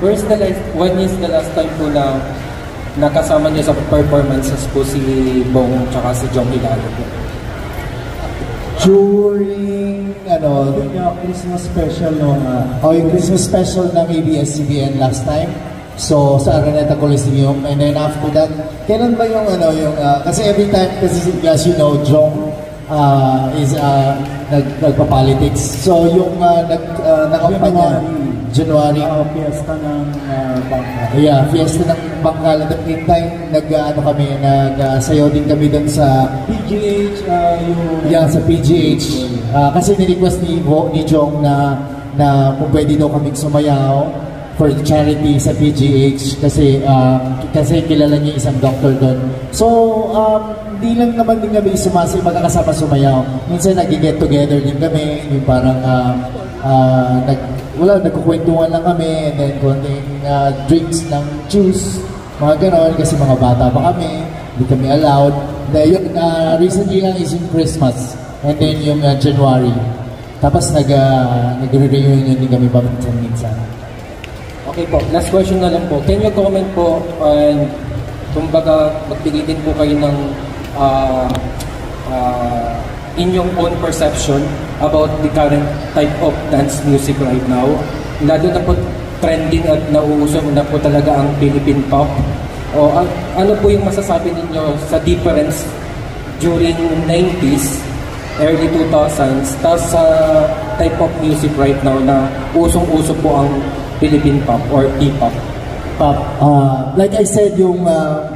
when is the last time po na nakasama niyo sa performances po si Bong tsaka si Jong Hilario po? During yung Christmas special yung Christmas special ng ABS-CBN last time. So sa Araneta Coliseum, and then after that, kailan ba yung kasi every time, kasi as you know, Jong is nagpa-politics. So yung nakampanya January, fiesta ng Bangka. Yeah, fiesta ng Bangka. At the same time, nagsayaw din kami doon sa PGH, sa PGH. Kasi ni-request ni Jong na kung pwede daw kaming sumayaw for charity sa PGH kasi kilala niya isang doctor doon. So, di lang naman din kami magkakasama sumayaw. Minsan nag-get together din kami, yung parang nagkukwentuhan lang kami, and then konting drinks ng juice, mga ganon, kasi mga bata pa kami, hindi kami allowed. Recently lang is yung Christmas, and then yung January. Tapos nag-reunion din kami minsan. Okay po, last question na lang po. Can you comment po, kumbaga magbigay din po kayo ng inyong own perception about the current type of dance music right now? Lalo na po trending at nauuso na po talaga ang Philippine pop. O ano po yung masasabi ninyo sa difference during 90s, early 2000s, tapos sa type of music right now na usong-uso po ang Philippine pop or P-pop? Like I said, yung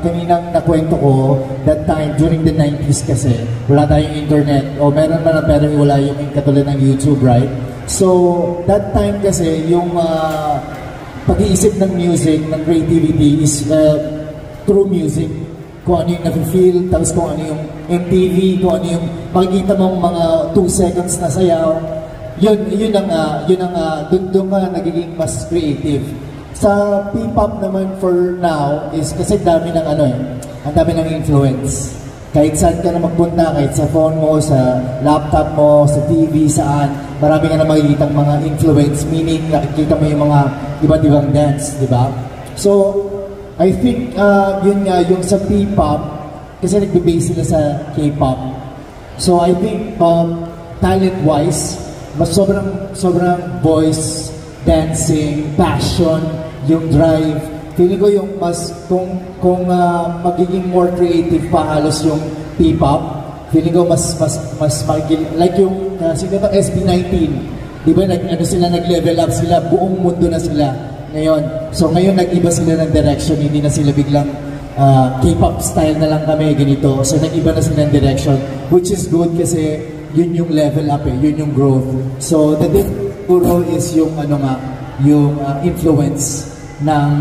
kaninang nakwento ko, that time, during the 90s kasi, wala tayong internet, o meron man pero wala yung katulad ng YouTube, right? So, that time kasi, yung pag-iisip ng music, ng creativity is through music. Kung ano yung nafe-feel, tapos kung ano yung MTV, kung ano yung makikita mong mga 2 seconds na sayaw, yun ang doon ka nagiging mas creative. Sa P-pop naman for now is kasi dami ng ang dami ng influence. Kahit saan ka na magpunta, kahit sa phone mo, sa laptop mo, sa TV, saan, marami ka na makikita mga influence, meaning nakikita mo yung mga iba't ibang dance, di ba? So, I think yun nga, yung sa P-pop, kasi nagbe-base sila sa K-pop. So, I think talent-wise, mas sobrang voice, dancing, passion, yung drive. Feeling ko yung mas, kung magiging more creative pa halos yung P-pop, feeling ko mas magiging, like yung, sino ito, SB19, di ba, sila nag-level up sila, buong mundo na sila ngayon. So ngayon nag-iba sila ng direction, hindi na sila biglang K-pop style na lang kami, ganito. So nag-iba na sila ng direction, which is good kasi yun yung level up yun yung growth. So the difference is yung yung influence ng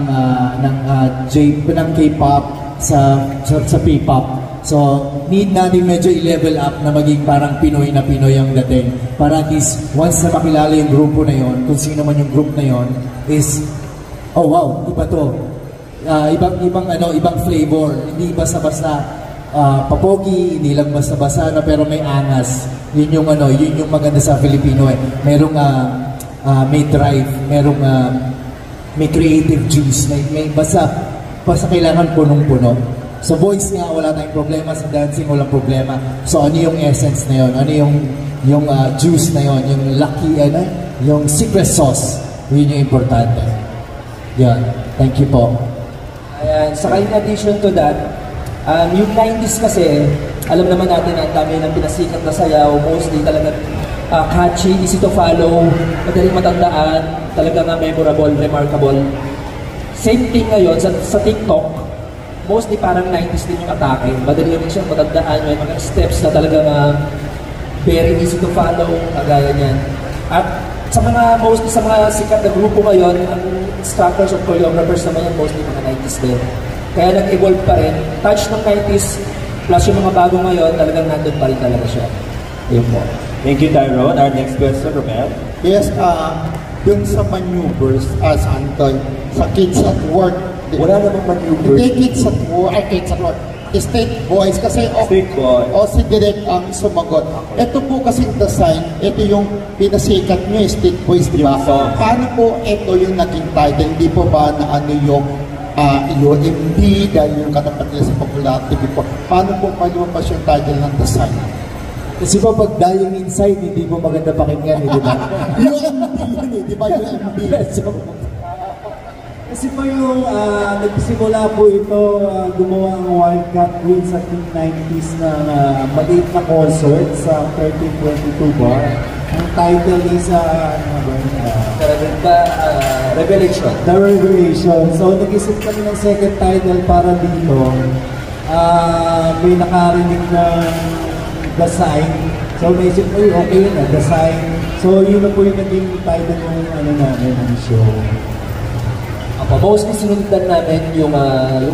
K-pop sa P-pop. So need natin medyo i-level up na maging parang Pinoy na Pinoy ang dating. Para at least once na makilala yung grupo na yon, kung sino man yung group na yon, is oh wow, iba to. Ibang flavor, hindi basta-basta papogi, hindi lang basta-basta na pero may angas. Yun yung maganda sa Filipino Merong may drive, merong may creative juice, may basta kailangan punong-puno. Sa voice nga wala tayong problema, sa dancing walang problema. So ano yung essence na yon? Ano yung juice na yon? Yung lucky yung secret sauce. Yun yung importante. Yan. Thank you po. Ayan, saka in addition to that, yung 90s kasi, alam naman natin ang dami ng pinasikat na sayaw, mostly talaga catchy, easy to follow, madaling matandaan, talaga nga memorable, remarkable. Same thing ngayon sa TikTok, mostly parang 90s din yung atake. Madali rin siya matandaan, may mga steps na talagang very easy to follow, kagaya niyan. At mostly sa mga sikat na grupo ngayon, ang instructors of choreographers naman yan, mostly mga 90s din. Kaya nag-evolve pa rin. Touch ng 90s, plus yung mga bago ngayon, talagang nandun pa rin talaga siya. Ayun po. Thank you, Tyrone. Our next question, Romel. Yes, dun sa maneuvers, as Anton, sa Kids at Work. Wala namang maneuvers. Hindi, Kids at Work. State Boys kasi State Boys. o si Direk ang sumagot. Ito po kasi the sign, ito yung pinasikat nyo, State Boys, di ba? Yung song. Paano po ito yung naging title? Hindi po ba na ano yung UMD dahil yung katapat nila sa popularity before? Paano po lumabas yung title ng the sign? Kasi po pag Dying Inside, hindi po maganda pakinggan, di ba? UMD yun eh, di ba? UMD. Kasi po yung nagsimula po ito, gumawa ang Wildcat Queen sa 90s na maliit na concert sa 1322 bar. Ang title is Revelation. The Revelation. So nag-isip kami ng second title para dito. May nakarinig ng The Sign. So naisip ko, okay na, The Sign. So yun na po yung naging title ng namin ng show. Mostly sinundan namin yung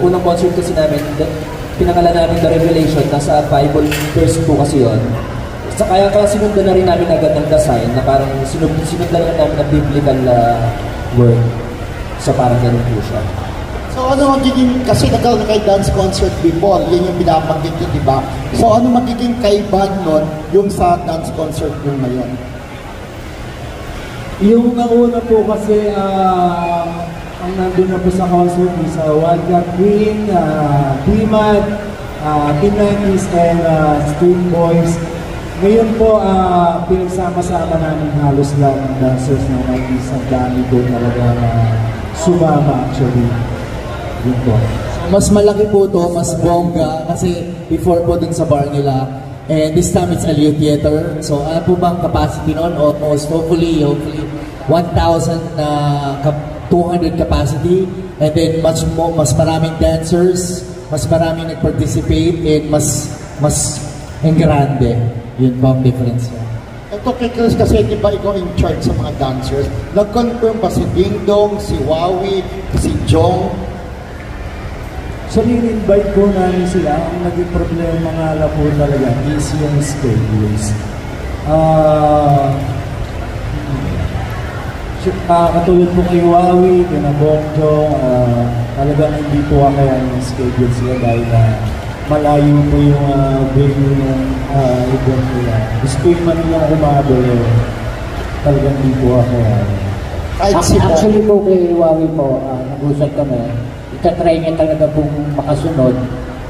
unang concert kasi namin, pinangalan namin The Revelation, nasa Bible verse po kasi yun. Kaya sinundan na rin namin agad ng design na parang sinundan na namin ng biblical word. So parang ganun po siya. So ano magiging, kasi nagkaroon kayo dance concert before, yun yung pinapanggit nyo, di ba? So ano magiging kaibahan nun yung sa dance concert nyo ngayon? Yung nauna po kasi ang nandun na po sa concert is Wildcat Queen, P-Mad, Team 90s, and Street Boys. Ngayon po, pinagsama-sama namin halos lahat ng dancers ng 90s. Ang dami po talaga sumama actually. Yun po. Mas malaki po to, mas bongga, kasi before po dun sa bar nila. And this time it's Alio Theater. So ano po bang capacity noon? Almost, hopefully 1,000 200 capacity, and then mas maraming dancers, mas maraming nag-participate, and mas grande. Yun po ang difference. Ito kay Chris kasi di ba ikaw in charge sa mga dancers? Nag-confirm ba si Ding Dong, si Wawi, si Jong? So in-invite po namin sila. Ang naging problema nga po talaga is yung schedules. Katulad po kay Wawi, kina Bongjong, talagang hindi po kakayanin yung schedule sila dahil malayo po yung venue ng event nila. Gusto yung Manilang humabol, talagang hindi po kakayanin. Actually po kay Wawi po, nag-usap kami, itatry niya talaga pong makasunod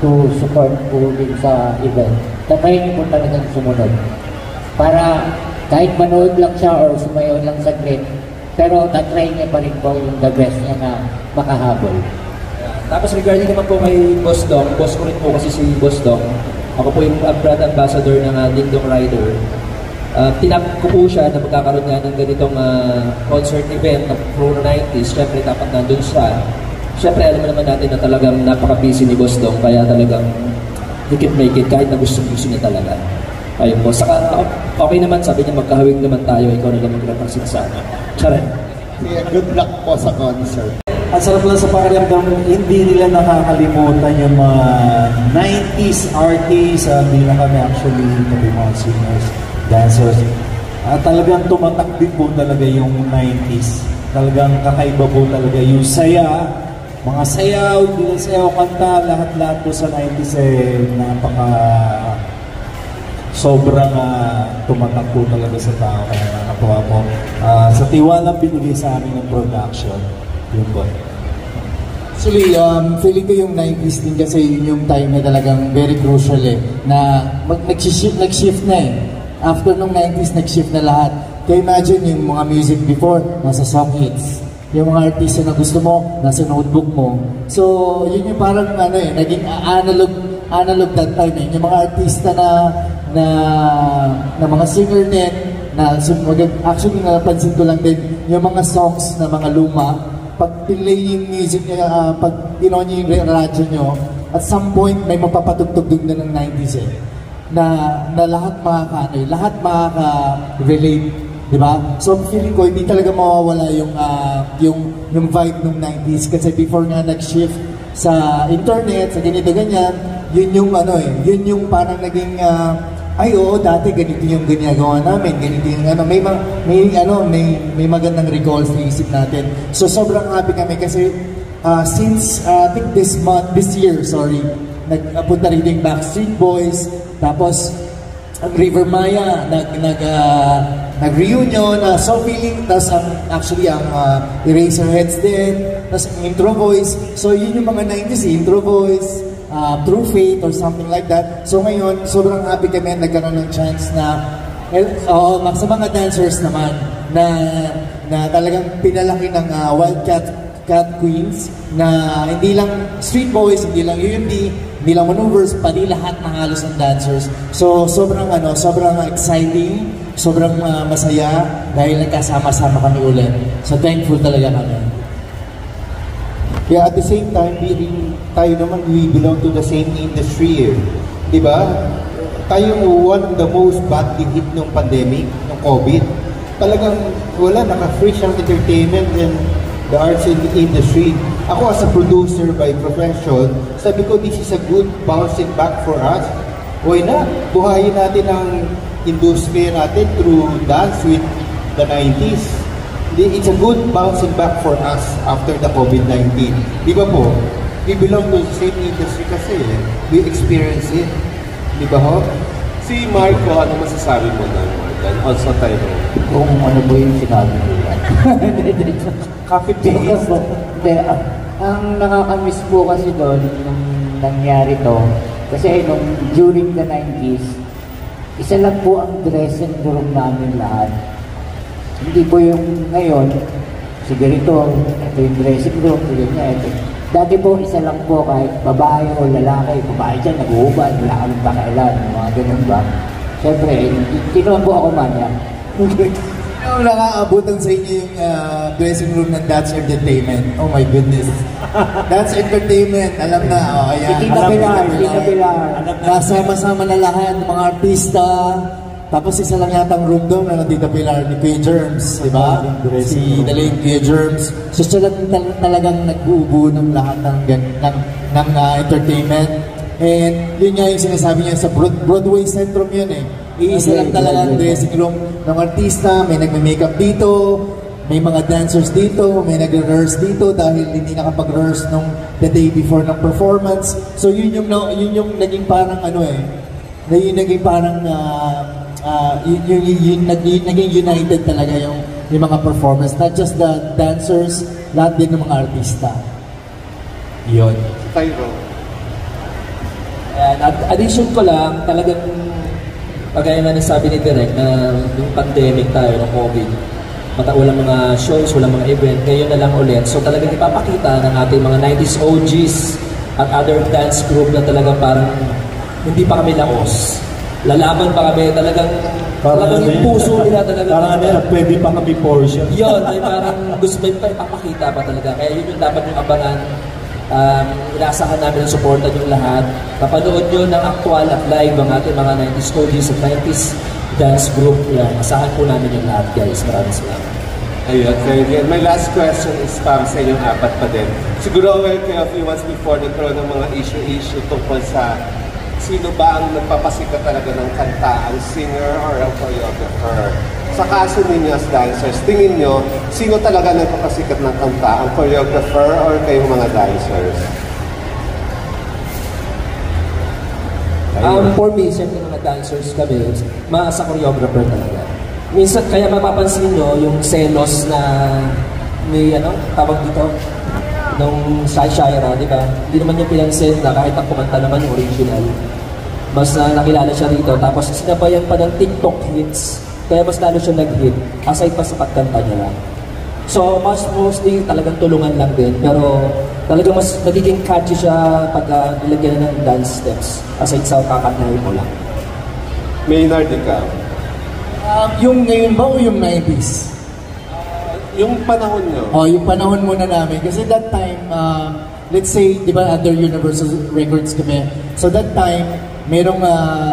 to support po din sa event. Itatry niya po talagang sumunod. Para kahit manood lang siya or sumayaw lang saglit, pero tatry niya pa rin po yung the best niya na makahabol. Tapos regarding naman po kay Boss Dong, boss ko rin po kasi si Boss Dong. Ako po yung brand ambassador ng Ding Dong Rider. Tinap ko po siya na magkakaroon nga ng ganitong concert event na pro 90s. Siyempre dapat nandun siya. Siyempre alam naman natin na talagang napaka-busy ni Boss Dong, kaya talagang dikit make it kahit na gusto niya talaga. Ayun po. Saka okay naman, sabi niya magkahawig naman tayo, ikaw na lang magkakaroon sa akin. Charan. Yeah, good luck po sa concert. At sarap lang sa pakiramdam, hindi nila nakakalimutan yung mga 90s artists, hindi na kami actually mga singers, dancers. At talagang tumatak din po talaga yung 90s. Talagang kakaiba po talaga yung saya, mga sayaw, hindi lang sayaw, kanta, lahat-lahat po sa 90s sobrang tumatak po talaga sa tao, kaya nakatuwa po. Sa tiwalang binigay sa amin ng production, yun po. Actually, feeling ko yung 90s din kasi yun yung time na talagang very crucial na nag-shift na After nung 90s, nag-shift na lahat. Kaya imagine yung mga music before, nasa song hits. Yung mga artista na gusto mo, nasa notebook mo. So, yun yung parang naging analog that time Yung mga artista na mga singer din, actually napansin ko lang din, yung mga songs na mga luma, pag pinlay yung music niya, pag ginawa niyo yung radyo nyo, at some point may mapapatugtog din na ng 90s na lahat makaka-relate, di ba? So feeling ko hindi talaga mawawala yung vibe ng 90s kasi before nga nag-shift sa internet, sa ganito ganyan, yun yung parang naging dati ganito yung ginagawa namin, ganito yung may magandang recalls na isip natin. So sobrang happy kami kasi since I think this year, nagpunta rito yung Backstreet Boys, tapos ang River Maya, nag-reunion, so feeling, tapos actually ang Eraserheads din, tapos Intro Voice, so yun yung mga 90s, Intro Voice, True Fate or something like that. So ngayon, sobrang happy kami nagkaroon ng chance na sa mga dancers naman na talagang pinalaki ng Wildcat Queens na hindi lang Street Boys, hindi lang UMD, hindi lang Maneuvers, pati lahat ng halos ng dancers. So sobrang exciting, sobrang masaya dahil nagkasama-sama kami ulit. So thankful talaga kami. Yeah, at the same time, tayo naman, we belong to the same industry. Di ba? Tayo one of the most badly hit ng pandemic, ng COVID. Talagang wala, naka-free siyang entertainment and the arts industry. Ako as a producer by profession, sabi ko this is a good bouncing back for us. Why not? Buhayin natin ang industriya natin through dance with the 90s. It's a good bouncing back for us after the COVID-19. Di ba po? We belong to the same industry kasi we experience it. Di ba ho? Si Marco, ano masasabi mo na? And also tayo. Kung ano po yung sinabi ko yan. Coffee taste. Hindi, ang nakakamiss po kasi doon nung nangyari to, kasi during the 90s, isa lang po ang dressing room namin lahat. Hindi po yung ngayon, sige rito, ito yung dressing room, sige niya, ito. Dati po, isa lang po kahit babae o lalaki, babae dyan, nag-uubad, wala kaming pakailan, mga ganun ba? Siyempre, hindi naman po ako manya. Yung nakaabutan sa inyo yung dressing room ng That's Entertainment. Oh my goodness. That's Entertainment. Alam na. Oh, ayan. Tita Pilar. Kasama-sama na lahat. Mga artista. Tapos isa lang yata ang room doon na Tita Pilar ni Kuya Germs. Diba? Si the late Kuya Germs. So siya talagang nag-uubo ng lahat ng entertainment. And yun nga yung sinasabi niya sa Broadway Centrum yun eh. Iisa lang talaga ang dressing room ng artista, may nagme-makeup dito, may mga dancers dito, may nag-rehearse dito dahil hindi nakapag-rehearse nung the day before ng performance. So yun yung naging parang yun naging parang naging united talaga yung mga performance, not just the dancers, lahat din ng mga artista. Yun. Tayo. And addition ko lang, talagang pagaya na nasabi ni Direk na yung pandemic tayo ng COVID, walang mga shows, walang mga event, ngayon na lang ulit. So talagang ipapakita ng ating mga 90s OGs at other dance group na talagang parang hindi pa kami laos. Lalaban pa kami, talagang yung puso nila talaga. Parang pwede pa kami portion. Yun, ay parang gusto may ipapakita pa talaga. Kaya yun yung dapat yung abangan. Inaasahan namin ang supportan yung lahat. Kapanood nyo ng actual at live ang ating mga 90s OGs at 90s dance group. Yan. Asahan po namin yung lahat, guys. Maraming salamat. Ayun, very good. My last question is para sa inyong apat pa din. Siguro aware kayo a few months before nagkaroon ng mga issue tungkol sa sino ba ang nagpapasikat talaga ng kanta, ang singer or ang choreographer. Sa kaso ninyo as dancers, tingin nyo, sino talaga nagpapasikat ng kanta, ang choreographer or kayong mga dancers? For me, siyempre mga dancers kami, sa choreographer talaga. Minsan, kaya mapapansin nyo yung selos na may tawag dito, nung Shaira, di ba? Hindi naman yung pinansin na kahit ang kumanta naman yung original. Mas nakilala siya rito, tapos sinabayan pa ng TikTok hits. Kaya mas lalo siya nag-hit, aside pa sa pagkanta niya lang. So, mostly talagang tulungan lang din, pero talagang mas nagiging catchy siya pag nilagyan na ng dance steps, aside sa kakantahin mo lang. Maynard, ikaw? Yung ngayon ba o yung 90s? Yung panahon nyo? Yung panahon muna namin. Kasi that time, let's say, di ba, under Universal Records kami. So that time, merong,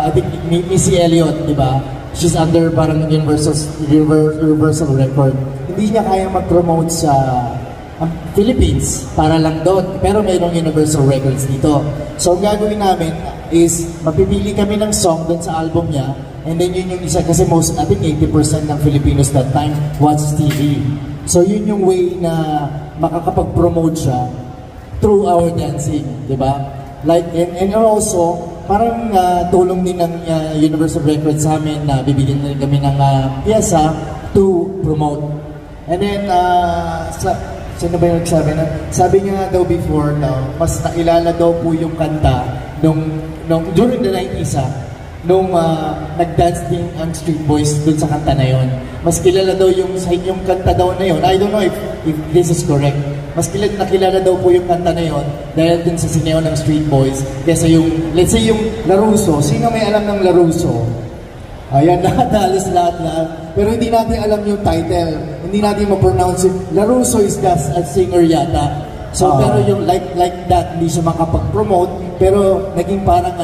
I think, Missy Elliott, di ba? She's under parang Universal Record. Hindi niya kaya mag-promote sa Philippines para lang doon. Pero mayroong Universal Records dito. So ang gagawin namin is mapipili kami ng song doon sa album niya. And then yun yung isa, kasi I think 80% ng Filipinos that time watch TV. So yun yung way na makakapag-promote siya through our dancing, di ba? Like, and also, parang tulong din ng Universal Records sa amin na bibigyan na rin kami ng piyesa to promote. And then, sino ba yung nagsabi na? Sabi niya daw before mas nakilala daw po yung kanta during the 90s nung nag-dance din ang Street Boys dun sa kanta na yon. Mas kilala daw yung kanta daw na yon. I don't know if this is correct. Mas nakilala daw po yung kanta na yon dahil dun sa sineo ng Street Boys kaysa yung, let's say yung Laruso. Sino may alam ng Laruso? Ayan, halos lahat. Pero hindi natin alam yung title. Hindi natin ma-pronounce it. Laruso is just a singer yata. So, pero yung like that, hindi siya makapag-promote. Pero naging parang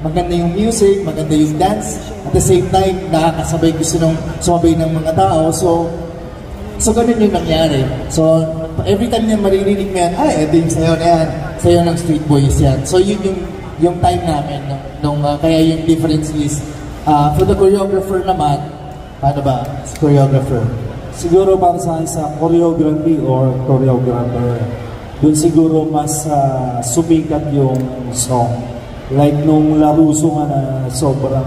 maganda yung music, maganda yung dance. At the same time, nakakasabay gusto nung sumabay ng mga tao. So ganun yung nangyari. So, every time niya maririnig mo yan, ito yung sayo na yan. Sayo ng Street Boys yan. So, yun yung time namin. Kaya yung difference is, for the choreographer naman, ano ba? Choreographer. Siguro para sa choreography or choreographer, dun siguro mas sumikat yung song. Like nung Laruso nga na sobrang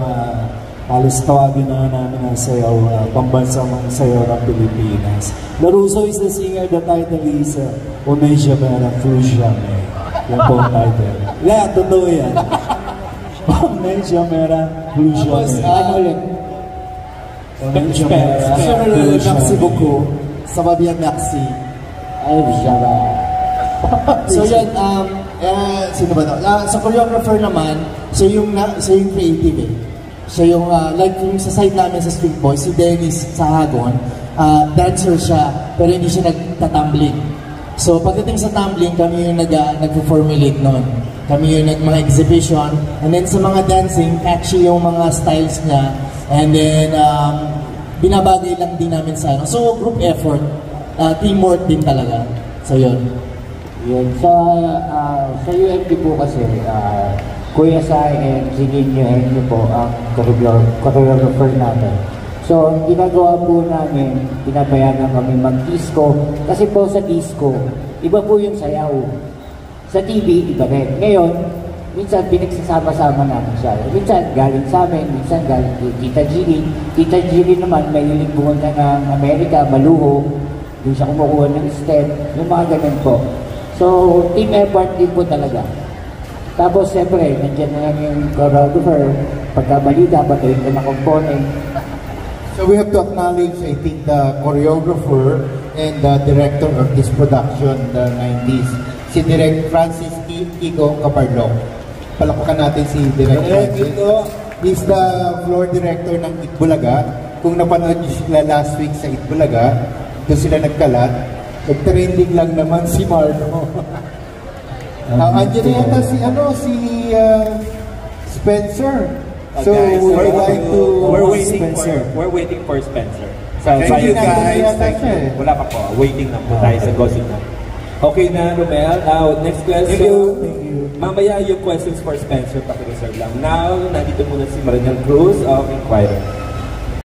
halos tawagin na namin ang sayaw, pambansang sayaw ng Pilipinas. Laruso is the singer, the title is Onesia Mera Fusion. Yung pong title. Yeah, totoo yan. Onesia Mera Fusion. Ano ulit? Onesia Mera Fusion. Merci beaucoup. Sama bien, merci. Ay, Java. So yan, sino ba ito? Sa choreographer naman, siya yung creative Siya yung, like yung sa side namin sa Street Boys, si Dennis Sahagon, dancer siya, pero hindi siya nagtatumbling. So pagdating sa tumbling, kami yung nag-formulate nun. Kami yung mga exhibition, and then sa mga dancing, catchy yung mga styles niya, and then binabagay lang din namin sa ano. So group effort, teamwork din talaga. So yun. Yun. Sa UMP po kasi, Kuya Sai and Ziginyo Henry po ang choreographer natin. So, ginagawa po namin, pinabayanan kami mag-disco. Kasi po sa disco, iba po yung sayaw. Sa TV, iba rin. Ngayon, minsan pinagsasama-sama namin siya. Minsan galing sa amin, minsan galing kay Tita Giri. Tita Giri naman, may hiling pumunta ng Amerika, Maluho. Doon siya kumukuha ng step. Yung mga ganun po. So, team effort din po talaga. Tapos, siyempre, nandiyan na lang yung choreographer. Pagkamali, dapat rin ka na component. So we have to acknowledge, I think, the choreographer and the director of this production, the 90s, si Direk Francis Kiko Caparloc. Palakpakan natin si Direk Francis. He's the floor director ng Itbulaga. Kung napanood niyo sila last week sa Itbulaga, doon sila nagkalat. Nag-trending lang naman si Marno. Andiyan yata si Spencer. So we're waiting for Spencer. Thank you guys. Thank you. Wala pa po. Waiting na po tayo sa gossip na. Okay na, Romel. Next question. Thank you. Mamaya yung questions for Spencer, paki-reserve lang. Now, nandito muna si Mariel Cruz of Inquirer.